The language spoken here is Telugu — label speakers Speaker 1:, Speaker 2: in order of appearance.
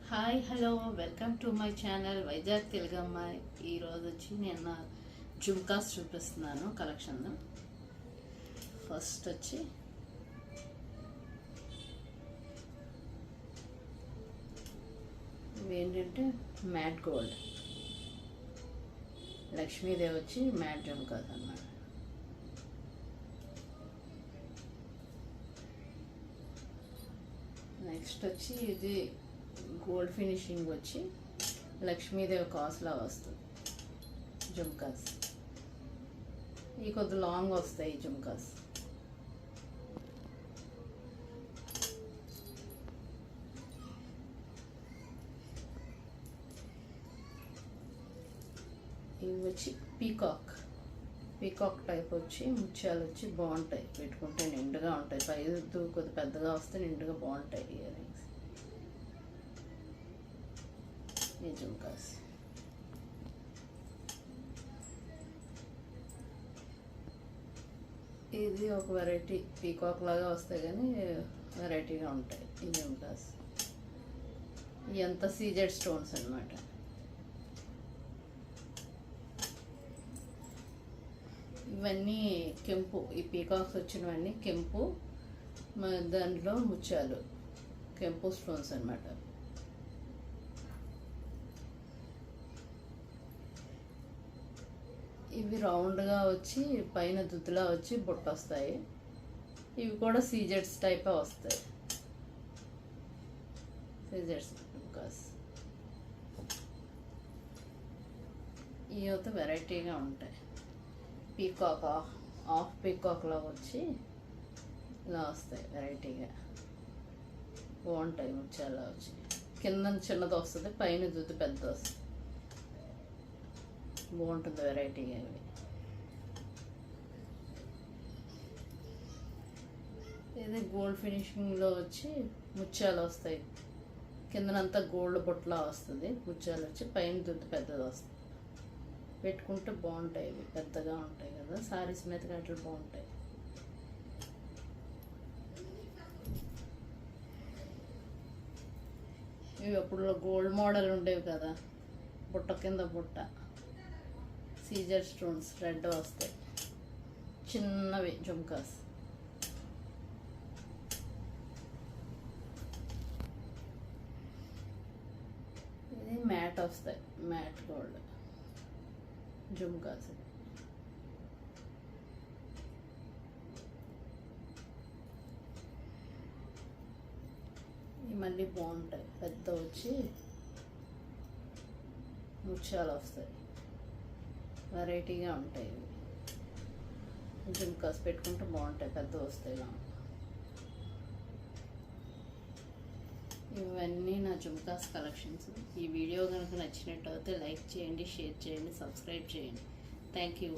Speaker 1: Hi hello welcome to my channel Vizag తెలుగమ్మాయి. ఈరోజు వచ్చి నేను జుమ్కాస్ చూపిస్తున్నాను కలెక్షన్. ఫస్ట్ వచ్చి ఏంటంటే మ్యాట్ గోల్డ్, లక్ష్మీదేవి వచ్చి మ్యాట్ జుమ్కాస్ అన్నమాట. నెక్స్ట్ వచ్చి ఇది గోల్డ్ ఫినిషింగ్ వచ్చి లక్ష్మీదేవి కాస్లా వస్తుంది జుమ్కాస్. ఈ కొద్ది లాంగ్ వస్తాయి ఈ జుమ్కాస్. ఇవి వచ్చి పీకాక్ టైప్ వచ్చి ముత్యాలు వచ్చి బాగుంటాయి, పెట్టుకుంటే నిండుగా ఉంటాయి. పైదు కొద్ది పెద్దగా వస్తే నిండుగా బాగుంటాయి ఇయర్ రింగ్స్. ఈ జుమ్కాస్ ఇది ఒక వెరైటీ, పీకాక్ లాగా వస్తాయి కానీ వెరైటీగా ఉంటాయి ఈ జుమ్కాస్. ఎంత సీజెడ్ స్టోన్స్ అన్నమాట. ఇవన్నీ కెంపు, ఈ పీకాక్స్ వచ్చినవన్నీ కెంపు, దాంట్లో ముత్యాలు, కెంపు స్టోన్స్ అన్నమాట. ఇవి రౌండ్గా వచ్చి పైన దుద్దులా వచ్చి బొట్ట వస్తాయి. ఇవి కూడా సీజెడ్స్ టైపే వస్తాయి, సీజెడ్స్ జుమ్కాస్. ఇవి అయితే వెరైటీగా ఉంటాయి. పీకాక్ హాఫ్ పీకాక్లో వచ్చి ఇలా వస్తాయి, వెరైటీగా బాగుంటాయి. ముత్యాలు వచ్చి కింద చిన్నది వస్తుంది, పైన దుద్దు పెద్ద వస్తుంది, బాగుంటుంది వెరైటీగా. ఇవి ఇది గోల్డ్ ఫినిషింగ్లో వచ్చి ముత్యాలు వస్తాయి, కిందనంతా గోల్డ్ బొట్లా వస్తుంది, ముత్యాలు వచ్చి పైన దుద్దు పెద్దది వస్తుంది. పెట్టుకుంటే బాగుంటాయి, ఇవి పెద్దగా ఉంటాయి కదా, సారీస్ మీద అట్లా బాగుంటాయి. ఇవి అప్పుడు గోల్డ్ మోడల్ ఉండేవి కదా, బుట్ట కింద బుట్ట, సీజర్ స్టోన్స్ రెడ్ వస్తాయి, చిన్నవి జుమ్కాస్. ఇది మ్యాట్ వస్తాయి, మ్యాట్ గోల్డ్ జుమ్కాస్. మళ్ళీ బాగుంటాయి, పెద్ద వచ్చి ముత్యాలు వస్తాయి, వెరైటీగా ఉంటాయి. జుమ్కాస్ పెట్టుకుంటే బాగుంటాయి, పెద్ద వస్తాయి. ఇవన్నీ నా జుమ్కాస్ కలెక్షన్స్. ఈ వీడియో కనుక నచ్చినట్టయితే లైక్ చేయండి, షేర్ చేయండి, సబ్స్క్రైబ్ చేయండి. Thank you.